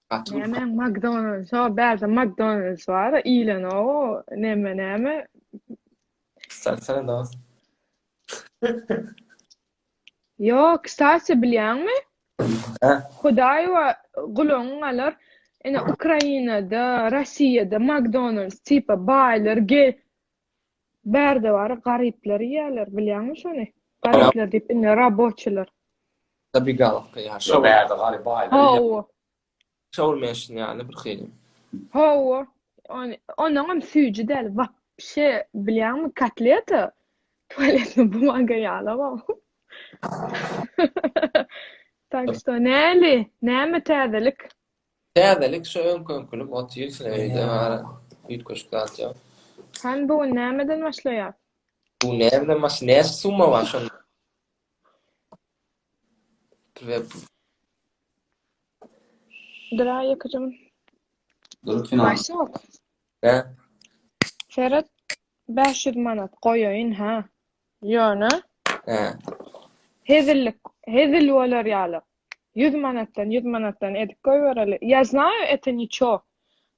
Atılıp Näme McDonald's, o bäze McDonald's var, ilen o, näme. satsana da. Yok, kısaça bilýärmi? Ha? Hudaý we gulaňyň alar, ene Ukrainada, Rossiýada McDonald's tipa baýlar bärde bar, garyplar ýerler, bilýärmi şonu? Garyplar diýip ine raboçylar. Tabii galavka ya. Şo bärde gary baýlar. Hawa, Şaurmeşin yani bir xeyli. hawa. Onuň süýji däl, wapşe bilýärmi kotleta? Tualetni bumaga ýalaba. Tak što näme täzelik? Täzelik şu öňkünlük otyr sene var. Ýetgeşik ya. Sen bu nämeden başlaýar? Bu nerede maşine summa var şu. Ve Dira yakacağım. Dur final. Başak. ne? Ferhat 500 manat koyayın ha. Ýöne. He. Hezil olar ýaly. 100 manattan edip koybereli. Я знаю, это ничего.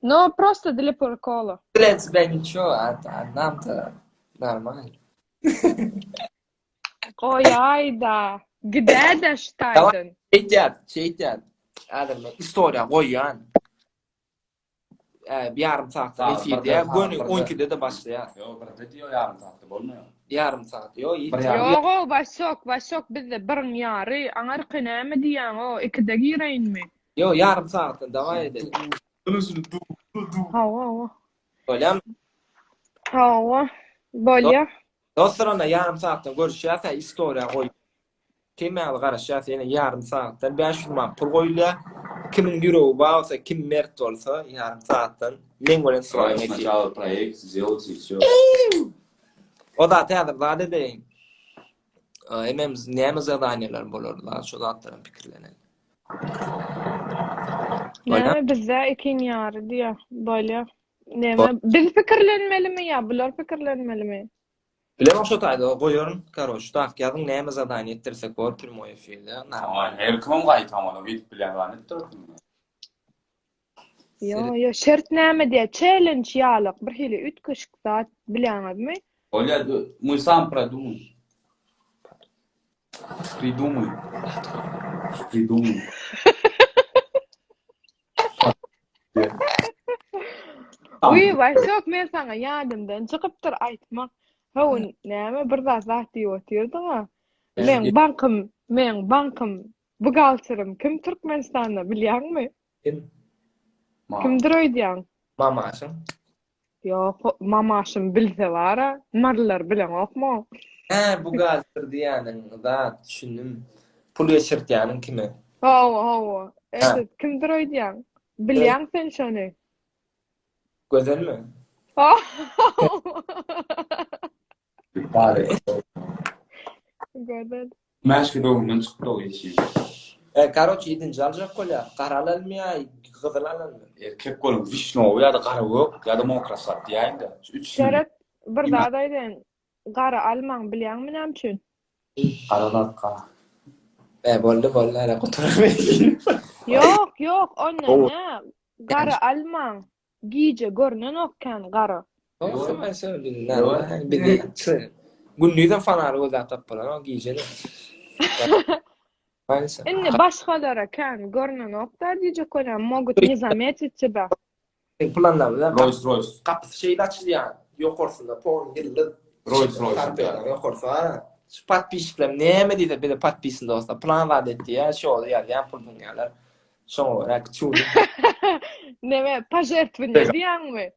Но просто для прикола. В принципе, ничего, а нам-то нормально. Koyay da. Gide de ştaydın. Şeytiyat. Adam istoriya koyan. Bir yarım saatte efirde. Gönü 12'de de başlayan. Yo, birde diyor yarım saatte bolmuyor. Yarım saat. Yo, iyi. Yogo başok bizde bir ýary aňar qynama diýen o 2'de gireýinmi? Yo, yarım saatte devam edelim. Hawa. Öyle Hawa. Bolýa. Dostlarına yarım saatte görüşýärse istoriya koy. Kemal garaşýarsa ýene yarım saatdan 500 manat pul goýulýar. Kimin ýüregi bagsa, kim mert bolsa yarım saatdan men bilen soraýan efir. Сначала проект сделать и всё. O da teatr zade deyin. Ememiz näme zadanylar bolarlar, şu zatlaryň pikirlenen. Näme bizde ikin ýary diýär. Bolýa. Näme biz pikirlenmelimi ýa bular pikirlenmelimi? Bilemem şu taýda goýaryn, karoş, tak ýazyň näme zadany etdirsek bol primoy efirde. Aman her kim gaýtamana bilip bilen etdirdim. Yo, şert näme diýär? Challenge ýalyk bir hili ütkeşik zat bilýärmi? Оля, мы сам продумаем. Придумай. Uy, başok men sana ýadymdan çykypdyr aýtmak. Hawa näme bir zat diýýärdi-ha. Men bankym, bugalterym kim Türkmenistanda bilýärmi? Kimdir öýdýän? Mamaşyň. Ýok, mamaşym bilse bara, marlar bilen okma. Bu gazdır diýäniň zat düşündüm. Pul ýeşirtýäniň kimi? Hawa. Evet, kimdir öýdýän? Bilýän sen şonu? Gözelmi? Bari. Gördün. Mäşki döwünden çykdy o işi. Karoç ýedinji aljak bolýar. Garalalmýa, gyzylalalmy? Erkek bolun Vishnu ya da Garawok ya da Mokrasat diýäň de. Üç Şerat bir zat aýdyn. Gara almaň bilýärmi näme üçin? Garadakka. Boldy hala guturmaydy. Yok, o näme? Gara almaň. Giýje görnen okkan gara. Olsa men söýledim. Bir de günnüden fanar gözat tapylan o giýjeli. Indi başgalara kan görnen oklar diýjek bolan mogut ne zamet etbe. Planlar Rolls Royce. kapysy şeyde açylýar. Ýokorsunda pon geldi. Rolls Royce. Ýokorsa. Şu patpislikler näme diýdi? Bir de patpisinde olsa plan var etdi ya. Şol ýaly pul dünýäler. Şoň rak çudy. Neme pajertwine diýärmi?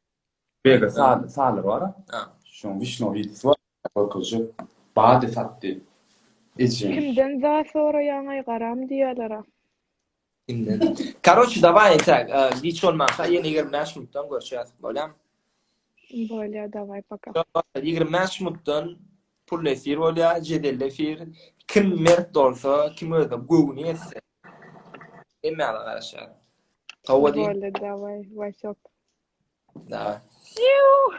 Bega salar var. Ha. Şoň Vishnu ýetdi var. Bakıcı. Bade satdy. İçin. Kimden za soraýan garam diýerler. Kimden? Karoç давай так, hiç olmazsa yeni 25 minuttan görüşýäs. Bolýam? Bolýa, davay paka. 25 minutdan pul efir bolýar, jedel efir. Kim mert bolsa, kim özü göwüni etse. Emme ala garaşýar. Hawa diýip, Bolýa, davay, başok. da. Yuh!